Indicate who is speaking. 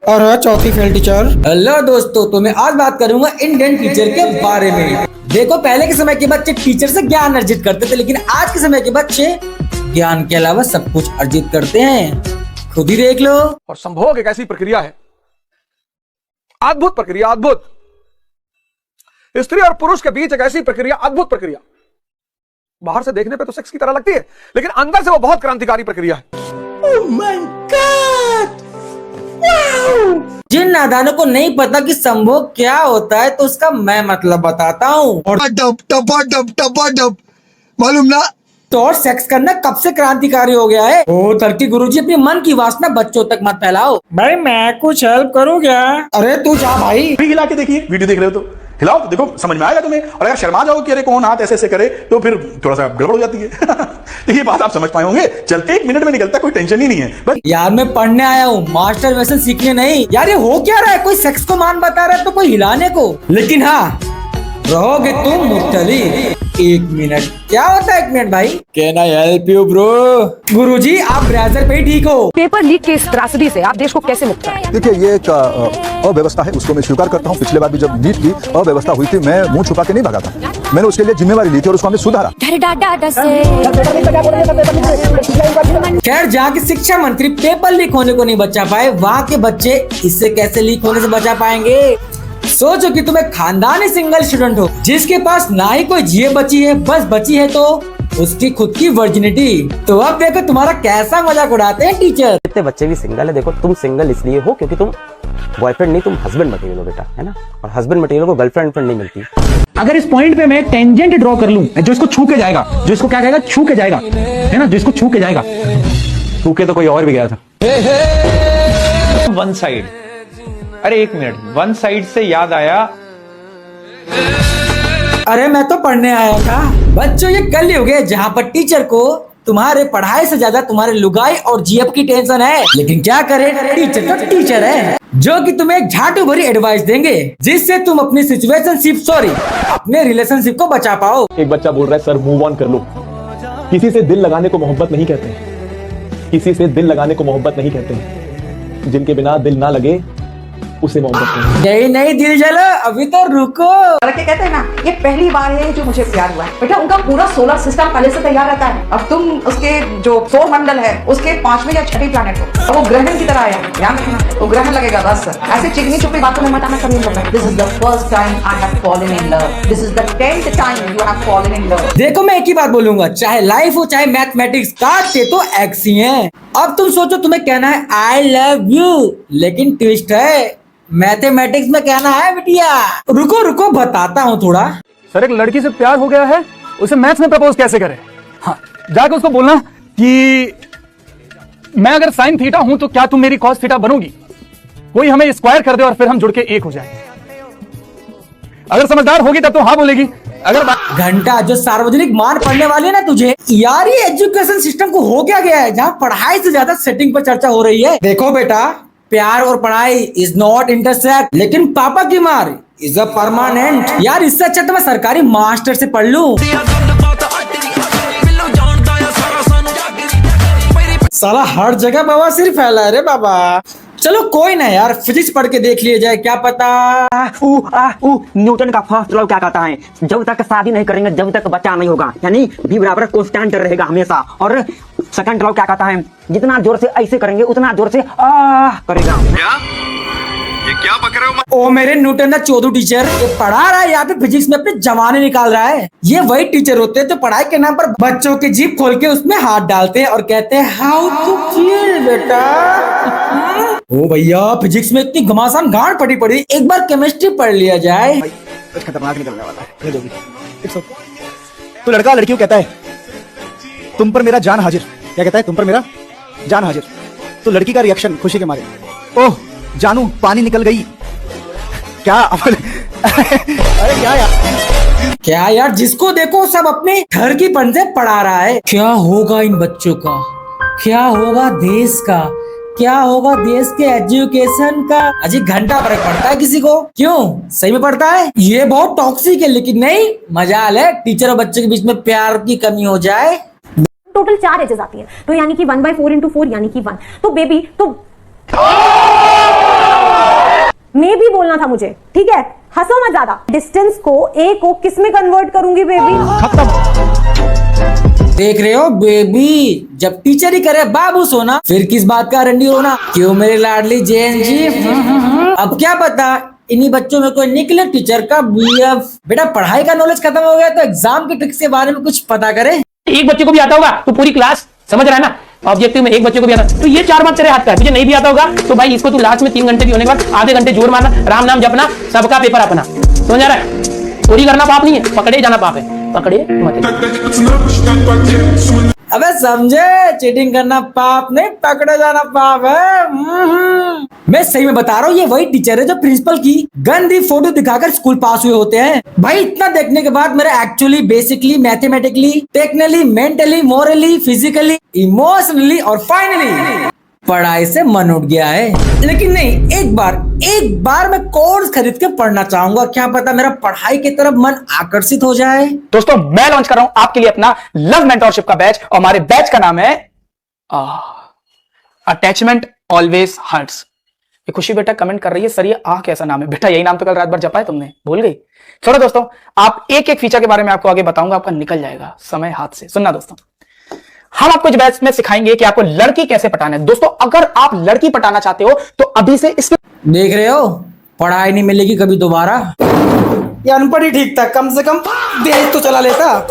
Speaker 1: और चौथी fail teacher.
Speaker 2: Hello दोस्तों, तो मैं आज बात करूंगा इंडियन टीचर के बारे में। देखो, पहले के समय के बच्चे टीचर से ज्ञान अर्जित करते थे, लेकिन आज के समय के बच्चे ज्ञान के अलावा सब कुछ अर्जित करते हैं। खुद ही देख लो।
Speaker 3: और संभोग एक ऐसी प्रक्रिया है, अद्भुत प्रक्रिया, अद्भुत। स्त्री और पुरुष के बीच एक ऐसी प्रक्रिया, अद्भुत प्रक्रिया। बाहर से देखने पे तो सेक्स की तरह लगती है, लेकिन अंदर से वो बहुत क्रांतिकारी प्रक्रिया है।
Speaker 2: Oh my God! Wow! जिन नादानों को नहीं पता कि संभोग क्या होता है, तो उसका मैं मतलब बताता हूँ।
Speaker 1: मालूम ना?
Speaker 2: तो और सेक्स करना कब से क्रांतिकारी हो गया है। ओ तर्की गुरुजी, अपनी मन की वासना बच्चों तक मत फैलाओ।
Speaker 1: भाई मैं कुछ हेल्प करूँ क्या? अरे तू जा भाई।
Speaker 4: हिला के देखिए, वीडियो देख रहे हो तो हिलाओ तो देखो, समझ में आएगा तुम्हें। और अगर शर्मा जाओ कि अरे कौन हाथ ऐसे ऐसे करे, तो फिर थोड़ा सा गड़बड़ हो जाती है। तो ये बात आप समझ पाए होंगे। चलते 1 मिनट में निकलता, कोई टेंशन ही नहीं है। बस
Speaker 2: यार मैं पढ़ने आया हूँ, मास्टर वेसन सीखने नहीं। यार ये हो क्या रहा है? कोई सेक्स को मान बता रहा है तो कोई हिलाने को। लेकिन हाँ, रहोगे तुम मुख्तली 1 मिनट। क्या होता है 1 मिनट भाई?
Speaker 1: Can I help you bro?
Speaker 2: गुरुजी, आप ब्राउजर पे ही ठीक हो।
Speaker 5: पेपर लीक के इस त्रासदी से आप देश को कैसे मुक्त कराएं?
Speaker 6: देखिए, ये एक अव्यवस्था है, उसको मैं स्वीकार करता हूँ। पिछले बार भी जब नीट की अव्यवस्था हुई थी, मैं मुंह छुपा के नहीं भागा था। मैंने उसके लिए जिम्मेवारी ली थी और उसको हमने सुधारा।
Speaker 2: खैर, जहाँ के शिक्षा मंत्री पेपर लीक होने को नहीं बचा पाए, वहाँ के बच्चे इससे कैसे लीक होने से बचा पाएंगे? सोचो कि तुम एक खानदानी सिंगल स्टूडेंट हो, जिसके पास ना ही कोई जीए बची है, बस बची है तो उसकी खुद की वर्जिनिटी। तो अब देखो तुम्हारा कैसा मजाक उड़ाते हैं टीचर।
Speaker 7: कितने बच्चे भी सिंगल है। देखो, तुम सिंगल इसलिए हो क्योंकि तुम बॉयफ्रेंड नहीं, तुम हस्बैंड मटेरियल हो बेटा, है ना। और हस्बैंड मटेरियल को गर्लफ्रेंड फ्रेंड नहीं मिलती।
Speaker 8: अगर इस पॉइंट पे मैं टेंजेंट ड्रॉ कर लूं, जो इसको छू के जाएगा, जो इसको क्या कहेगा, छू के जाएगा, है ना, जो इसको छू के जाएगा। छू के तो कोई और भी गया था।
Speaker 9: वन साइड, अरे 1 मिनट, वन साइड से याद आया।
Speaker 2: अरे मैं तो पढ़ने आया था। बच्चों, ये कलयुग है जहाँ पर टीचर को तुम्हारे पढ़ाई से ज्यादा तुम्हारे लुगाई और जीएफ की टेंशन है। लेकिन क्या करे, टीचर तो टीचर है, जो कि तुम्हें एक झाटू भरी एडवाइस देंगे, जिससे तुम अपनी अपने रिलेशनशिप को बचा पाओ।
Speaker 10: एक बच्चा बोल रहा है, सर मूव ऑन कर लो। किसी से दिल लगाने को मोहब्बत नहीं कहते, किसी से दिल लगाने को मोहब्बत नहीं कहते। जिनके बिना दिल ना लगे उसे मोहब्बत
Speaker 2: नहीं। नहीं दिल जला, अभी तो रुको।
Speaker 5: लड़के कहते हैं ना, ये पहली बार है जो मुझे प्यार हुआ है। बेटा, उनका पूरा सोलर सिस्टम पहले से तैयार रहता है। अब तुम उसके जो सौर मंडल है, उसके 5वें या 6वें प्लैनेट हो, वो ग्रहण की तरह आया। ध्यान रखना, वो ग्रहण लगेगा बस। ऐसे चिकनी चुपड़ी बातों में मत आना कभी। This is the first time I have fallen in love, this is the 10th time you have fallen in love.
Speaker 2: देखो, मैं एक ही बात बोलूंगा, चाहे लाइफ हो चाहे मैथमेटिक्स, काटते तो एक्स ही हैं। अब तुम सोचो तुम्हें कहना है आई लव यू, लेकिन ट्विस्ट है, मैथमेटिक्स में कहना है बिटिया। रुको रुको, बताता हूँ थोड़ा।
Speaker 8: सर, एक लड़की से प्यार हो गया है, उसे मैथ्स में प्रपोज कैसे करे? हाँ, जाकर उसको बोलना कि मैं अगर साइन थीटा हूं तो क्या तुम मेरी कॉस थीटा बनोगी? कोई हमें स्क्वायर कर दे और फिर हम जुड़ के एक हो जाए। अगर समझदार होगी तब तो हाँ बोलेगी। अगर
Speaker 2: घंटा जो सार्वजनिक मान पढ़ने वाली है ना तुझे, यार ये एजुकेशन सिस्टम को हो क्या गया है, जहाँ पढ़ाई से ज्यादा सेटिंग पर चर्चा हो रही है। देखो बेटा, प्यार और पढ़ाई इज नॉट इंटरसेक्ट, लेकिन पापा की मार इज अ परमानेंट। यार इससे अच्छा तो मैं सरकारी मास्टर से पढ़ लूं। साला हर जगह बवासीर फैला है रे बाबा। चलो कोई ना यार, फिजिक्स पढ़ के देख लिया जाए, क्या पता।
Speaker 7: न्यूटन का फर्स्ट लॉ क्या कहता है? जब तक शादी नहीं करेंगे जब तक बच्चा नहीं होगा, यानी V बराबर कांस्टेंट रहेगा हमेशा। और सेकंड लॉ क्या कहता है? जितना जोर से ऐसे करेंगे उतना जोर से करेगा।
Speaker 4: ये क्या बक रहे हो?
Speaker 2: ओ मेरे न्यूटन का चोदू टीचर, ये पढ़ा रहा है यहाँ पे फिजिक्स में अपने जमाने निकाल रहा है। ये वही टीचर होते हैं जो पढ़ाई के नाम पर बच्चों की जीप खोल के उसमें हाथ डालते हैं और कहते हैं हाउ टू चिल बेटा। ओ भैया, फिजिक्स में इतनी घमासान गांड पड़ी पड़ी, एक बार केमिस्ट्री पढ़ लिया जाए।
Speaker 8: कुछ खतरनाक निकलने वाला है। तो लड़का लड़की को कहता है, तुम पर मेरा जान हाजिर। क्या कहता है? तुम पर मेरा जान हाजिर। तो लड़की का रिएक्शन खुशी के मारे, ओह जानू पानी निकल गई। क्या अरे क्या यार,
Speaker 2: जिसको देखो सब अपने घर की पन से पढ़ा रहा है। क्या होगा इन बच्चों का, क्या होगा देश का, क्या होगा देश के एजुकेशन का? अजी घंटा फर्क पड़ता है किसी को? क्यों, सही में पड़ता है? ये बहुत टॉक्सिक है, लेकिन नहीं, मजाल है टीचर और बच्चे के बीच में प्यार की कमी हो जाए।
Speaker 5: टोटल 4 एजेस आती है, तो यानी कि 1/4 × 4 यानी कि 1। तो बेबी तो
Speaker 11: मे भी बोलना था मुझे, ठीक है? हंसो मत ज्यादा। डिस्टेंस को ए को किस में कन्वर्ट करूंगी बेबी?
Speaker 2: देख रहे हो बेबी, जब टीचर ही करे बाबू सोना, फिर किस बात का रंडी होना? क्यों मेरे लाडली जैन जी? अब क्या पता इन्हीं बच्चों में कोई निकले टीचर का BF। बेटा पढ़ाई का नॉलेज खत्म हो गया तो एग्जाम के ट्रिक्स के बारे में कुछ पता करे।
Speaker 12: एक बच्चे को भी आता होगा तो पूरी क्लास समझ रहा है ना? ऑब्जेक्टिव में एक बच्चे को भी आता तो ये 4 मार्क्स तेरे हाथ का है। तुझे नहीं भी आता होगा तो भाई इसको तू लास्ट में 3 घंटे भी होने के बाद आधे घंटे जोर मारना, राम नाम जपना, सबका पेपर अपना। समझ आ रहा है? चोरी करना पाप नहीं है, पकड़े जाना पाप है। पकड़े मत।
Speaker 2: अबे समझे, चीटिंग करना पाप नहीं, पकड़े जाना पाप है। मैं सही में बता रहा हूँ, ये वही टीचर है जो प्रिंसिपल की गंदी फोटो दिखाकर स्कूल पास हुए होते हैं। भाई इतना देखने के बाद मेरा actually, basically, mathematically, technically, mentally, morally, physically, emotionally और फाइनली पढ़ाई से मन उठ गया है। लेकिन नहीं, एक बार मैं कोर्स खरीद के पढ़ना चाहूंगा। क्या पता मेरा पढ़ाई की तरफ मन आकर्षित हो जाए।
Speaker 12: दोस्तों मैं लॉन्च कर रहा हूं आपके लिए अपना लव मेंटोरशिप का बैच, और हमारे बैच का नाम है अटैचमेंट ऑलवेज हर्ट्स। ये खुशी बेटा कमेंट कर रही है, सर ये कैसा नाम है? बेटा यही नाम तो कल रात भर जपा है तुमने, भूल गई? चलो दोस्तों, आप एक एक फीचर के बारे में आपको आगे बताऊंगा, आपका निकल जाएगा समय हाथ से। सुनना दोस्तों, हम आपको इस बैच में सिखाएंगे कि आपको लड़की कैसे पटाना है। दोस्तों अगर आप लड़की पटाना चाहते हो तो अभी से इस
Speaker 2: देख रहे हो, पढ़ाई नहीं मिलेगी कभी दोबारा।
Speaker 1: ये अनपढ़ ही ठीक था, कम से कम देश तो चला लेता।